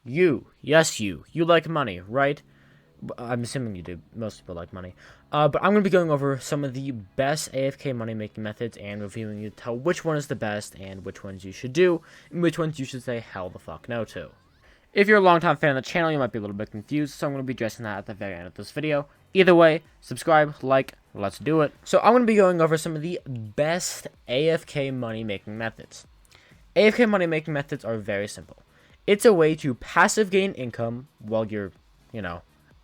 Yes, you like money, right? I'm assuming you do. Most people like money. But I'm going to be going over some of the best AFK money-making methods and reviewing you to tell which one is the best and which ones you should do, and which ones you should say hell the fuck no to. If you're a long-time fan of the channel, you might be a little bit confused, so I'm going to be addressing that at the very end of this video. Either way, subscribe, like, let's do it. So I'm going to be going over some of the best AFK money-making methods. AFK money-making methods are very simple. It's a way to passive gain income while you're,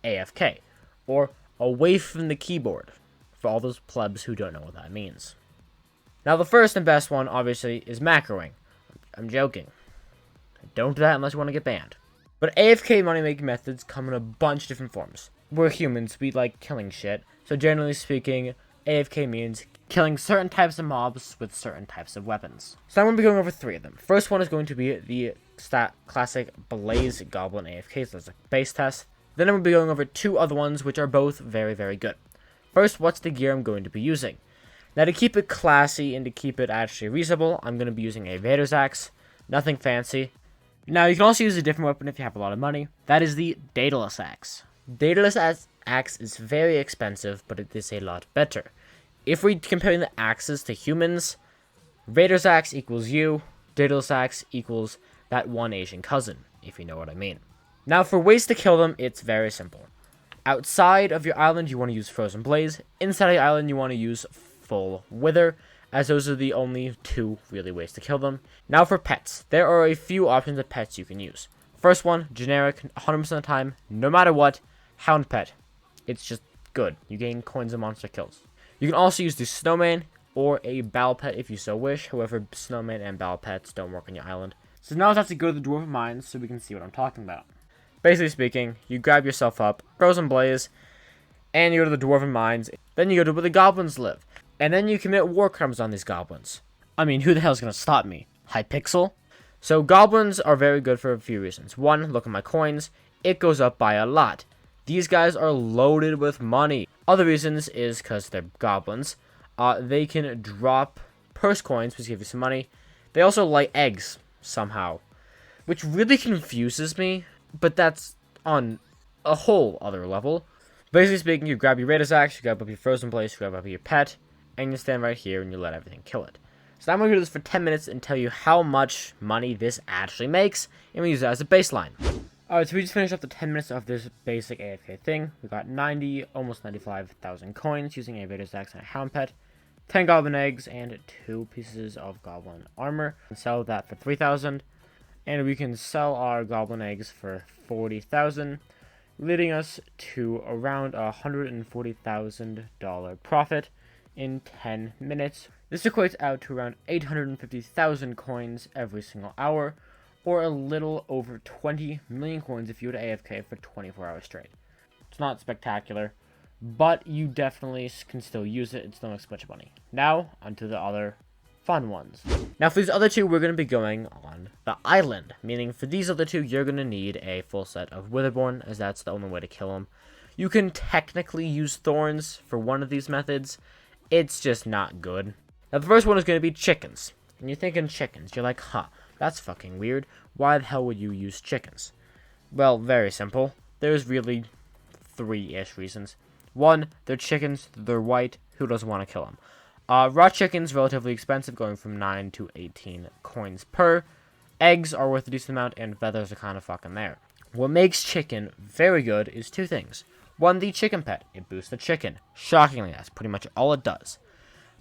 AFK, or away from the keyboard, for all those plebs who don't know what that means. Now, the first and best one, obviously, is macroing. I'm joking. Don't do that unless you want to get banned. But AFK money-making methods come in a bunch of different forms. We're humans, we like killing shit, so generally speaking, AFK means killing certain types of mobs with certain types of weapons. So I'm going to be going over 3 of them. First one is going to be the classic Blaze Goblin AFK, so that's a base test. Then I'm going to be going over 2 other ones, which are both very, very good. First, what's the gear I'm going to be using? Now, to keep it classy and to keep it actually reasonable, I'm going to be using a Vader's Axe. Nothing fancy. Now, you can also use a different weapon if you have a lot of money. That is the Daedalus Axe. Daedalus Axe is very expensive, but it is a lot better. If we're comparing the axes to humans, Vader's Axe equals you, Daedalus Axe equals that one Asian cousin, if you know what I mean. Now, for ways to kill them, it's very simple. Outside of your island, you want to use Frozen Blaze. Inside of your island, you want to use Full Wither, as those are the only 2 really ways to kill them. Now for pets. There are a few options of pets you can use. First one, generic, 100% of the time, no matter what, Hound Pet. It's just good. You gain coins and monster kills. You can also use the Snowman or a Battle Pet if you so wish. However, Snowman and Battle Pets don't work on your island. So now let's have to go to the Dwarf Mines so we can see what I'm talking about. Basically speaking, you grab yourself up, Frozen Blaze, and you go to the Dwarven Mines. Then you go to where the goblins live. And then you commit war crimes on these goblins. I mean, who the hell is going to stop me? Hypixel? So goblins are very good for a few reasons. One, look at my coins. It goes up by a lot. These guys are loaded with money. Other reasons is because they're goblins. They can drop purse coins, which give you some money. They also lay eggs, somehow. Which really confuses me. But that's on a whole other level. Basically speaking, you grab your Raiders Axe, you grab up your Frozen Blaze, you grab up your pet, and you stand right here and you let everything kill it. So now I'm going to do this for 10 minutes and tell you how much money this actually makes, and we use that as a baseline. Alright, so we just finished up the 10 minutes of this basic AFK thing. We got 90, almost 95,000 coins using a Raiders Axe and a Hound Pet, 10 Goblin Eggs, and 2 pieces of Goblin Armor. And sell that for 3,000. And we can sell our Goblin Eggs for 40,000, leading us to around $140,000 profit in 10 minutes. This equates out to around 850,000 coins every single hour, or a little over 20 million coins if you were to AFK for 24 hours straight. It's not spectacular, but you definitely can still use it. It still makes a bunch of money. Now, onto the other fun ones. Now, for these other 2, we're going to be going on the island, meaning for these other 2, you're going to need a full set of Witherborn, as that's the only way to kill them. You can technically use Thorns for one of these methods. It's just not good. Now, the first one is going to be chickens. And you're thinking chickens. You're like, huh, that's fucking weird. Why the hell would you use chickens? Well, very simple. There's really 3-ish reasons. 1, they're chickens, they're white, who doesn't want to kill them? Raw chicken's relatively expensive, going from 9 to 18 coins per. Eggs are worth a decent amount, and feathers are kind of fucking there. What makes chicken very good is 2 things. 1, the chicken pet. It boosts the chicken. Shockingly, that's pretty much all it does.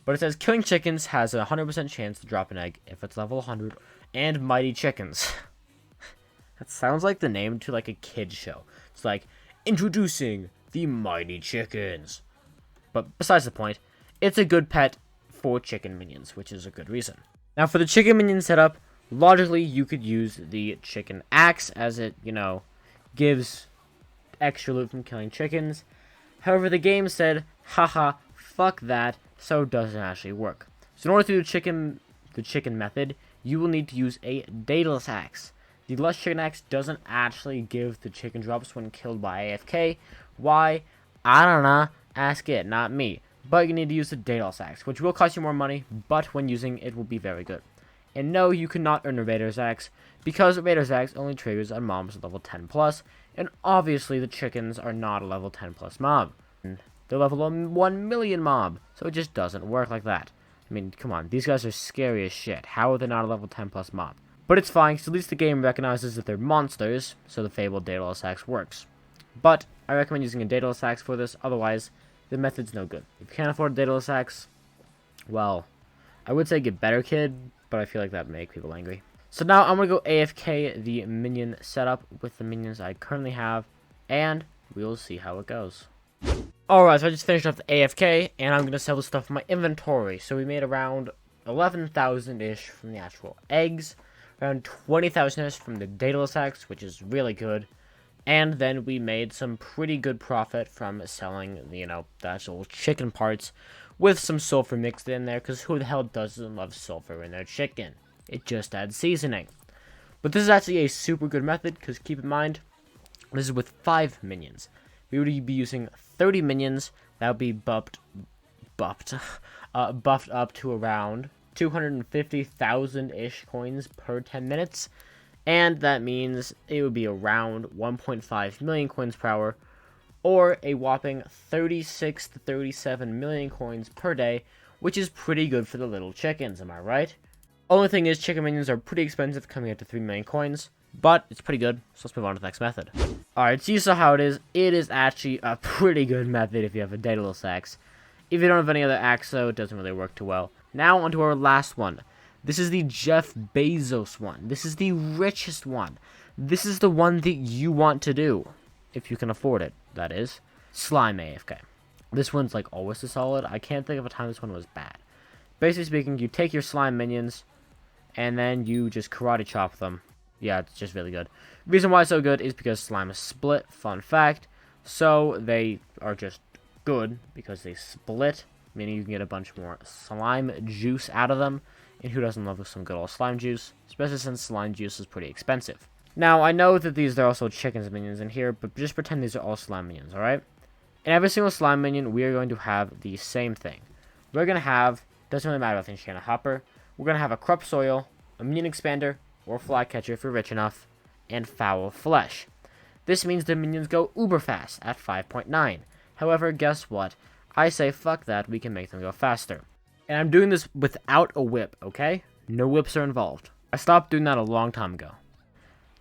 But it says killing chickens has a 100% chance to drop an egg if it's level 100. And Mighty Chickens. That sounds like the name to like a kid's show. It's like, introducing the Mighty Chickens. But besides the point, it's a good pet for chicken minions, which is a good reason. Now, for the chicken minion setup, logically, you could use the chicken axe, as it, gives extra loot from killing chickens. However, the game said, haha, fuck that, so it doesn't actually work. So in order to do the chicken method, you will need to use a Daedalus Axe. The Lush Chicken Axe doesn't actually give the chicken drops when killed by AFK. Why? I don't know. Ask it, not me. But you need to use the Daedalus Axe, which will cost you more money, but when using it will be very good. And no, you cannot earn a Raiders Axe, because Raiders Axe only triggers on mobs at level 10 plus, and obviously the chickens are not a level 10 plus mob. They're level 1 million mob, so it just doesn't work like that. I mean, come on, these guys are scary as shit. How are they not a level 10 plus mob? But it's fine, because at least the game recognizes that they're monsters, so the fabled Daedalus Axe works. But I recommend using a Daedalus Axe for this, otherwise the method's no good. If you can't afford a Daedalus Axe, well, I would say get better, kid, but I feel like that would make people angry. So now I'm going to go AFK the minion setup with the minions I currently have, and we'll see how it goes. Alright, so I just finished up the AFK, and I'm going to sell the stuff from my inventory. So we made around 11,000-ish from the actual eggs, around 20,000-ish from the Daedalus Axe, which is really good, and then we made some pretty good profit from selling, the actual chicken parts with some sulfur mixed in there, because who the hell doesn't love sulfur in their chicken? It just adds seasoning. But this is actually a super good method, because keep in mind, this is with 5 minions. We would be using 30 minions. That would be buffed up to around 250,000-ish coins per 10 minutes. And that means it would be around 1.5 million coins per hour, or a whopping 36 to 37 million coins per day, which is pretty good for the little chickens, am I right? Only thing is, chicken minions are pretty expensive, coming up to 3 million coins. But it's pretty good, so let's move on to the next method. Alright, so you saw how it is. It is actually a pretty good method if you have a Daedalus Axe. If you don't have any other axe, though, it doesn't really work too well. Now, onto our last one. This is the Jeff Bezos one. This is the richest one. This is the one that you want to do. If you can afford it, that is. Slime AFK. This one's, like, always a solid. I can't think of a time this one was bad. Basically speaking, you take your slime minions, and then you just karate chop them. Yeah, it's just really good. Reason why it's so good is because slime is split, fun fact. So they are just good because they split, meaning you can get a bunch more slime juice out of them. And who doesn't love some good old slime juice? Especially since slime juice is pretty expensive. Now, I know that these are also chickens minions in here, but just pretend these are all slime minions, alright? In every single slime minion, we are going to have the same thing. We're going to have, doesn't really matter if it's a hopper, we're going to have a corrupt soil, a minion expander, or flycatcher if you're rich enough, and foul flesh. This means the minions go uber fast at 5.9. However, guess what? I say fuck that, we can make them go faster. And I'm doing this without a whip, okay? No whips are involved. I stopped doing that a long time ago.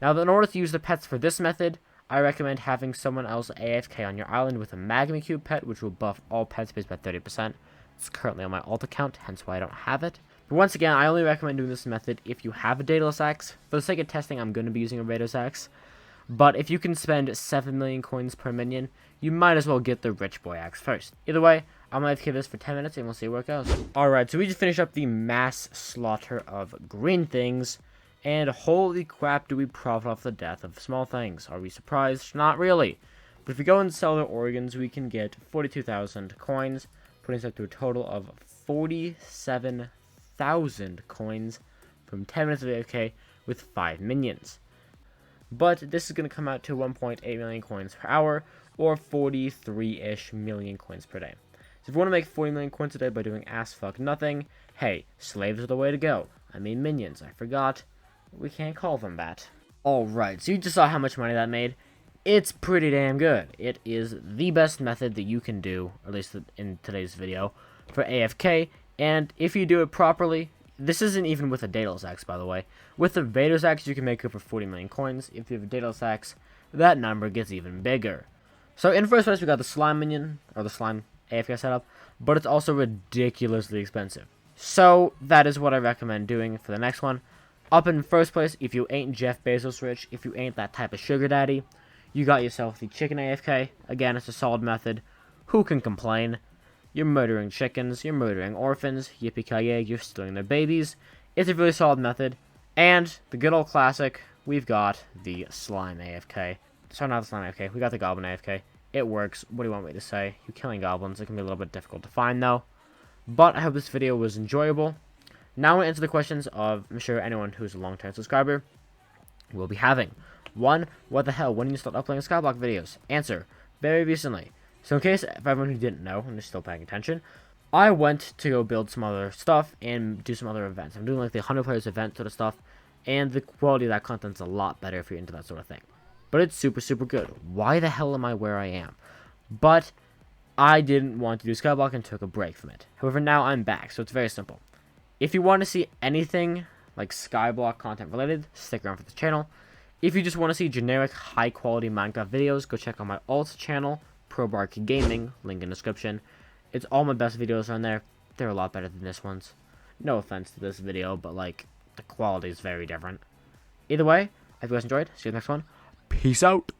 Now, in order to use the pets for this method, I recommend having someone else AFK on your island with a Magma Cube pet, which will buff all pet space by 30%. It's currently on my alt account, hence why I don't have it. But once again, I only recommend doing this method if you have a Daedalus Axe. For the sake of testing, I'm going to be using a Raiders Axe. But if you can spend 7 million coins per minion, you might as well get the Rich Boy Axe first. Either way, I'm going to give this for 10 minutes and we'll see where it goes. Alright, so we just finished up the mass slaughter of green things. And holy crap, do we profit off the death of small things. Are we surprised? Not really. But if we go and sell their organs, we can get 42,000 coins, putting us up to a total of 47,000 coins from 10 minutes of AFK with 5 minions. But this is going to come out to 1.8 million coins per hour, or 43-ish million coins per day. So if you want to make 40 million coins a day by doing ass fuck nothing, hey, slaves are the way to go. I mean minions, I forgot. We can't call them that. Alright, so you just saw how much money that made. It's pretty damn good. It is the best method that you can do, at least in today's video, for AFK. And if you do it properly, this isn't even with a Daedalus Axe, by the way. With the Raiders Axe, you can make over 40 million coins. If you have a Daedalus Axe, that number gets even bigger. So in first place, we got the slime minion, or the slime AFK setup, but it's also ridiculously expensive. So that is what I recommend doing for the next one. Up in first place, if you ain't Jeff Bezos rich, if you ain't that type of sugar daddy, you got yourself the chicken AFK. Again, it's a solid method. Who can complain? You're murdering chickens, you're murdering orphans, yippee-ki-yay, you're stealing their babies. It's a really solid method. And the good old classic, we've got the slime AFK. Sorry, not the slime AFK, we got the goblin AFK. It works. What do you want me to say? You're killing goblins. It can be a little bit difficult to find, though. But I hope this video was enjoyable. Now I'm going to answer the questions of, I'm sure, anyone who's a long-term subscriber will be having. 1. What the hell? When did you start uploading Skyblock videos? Answer. Very recently. So in case, for everyone who didn't know, and is still paying attention, I went to go build some other stuff and do some other events. I'm doing like the 100 players event sort of stuff, and the quality of that content's a lot better if you're into that sort of thing. But it's super, super good. Why the hell am I where I am? But I didn't want to do Skyblock and took a break from it. However, now I'm back, so it's very simple. If you want to see anything like Skyblock content related, stick around for this channel. If you just want to see generic, high-quality Minecraft videos, go check out my alt channel, ProBark Gaming, link in description. It's all my best videos on there. They're a lot better than this one's. No offense to this video, but like, the quality is very different. Either way, if you guys enjoyed, see you in the next one. Peace out.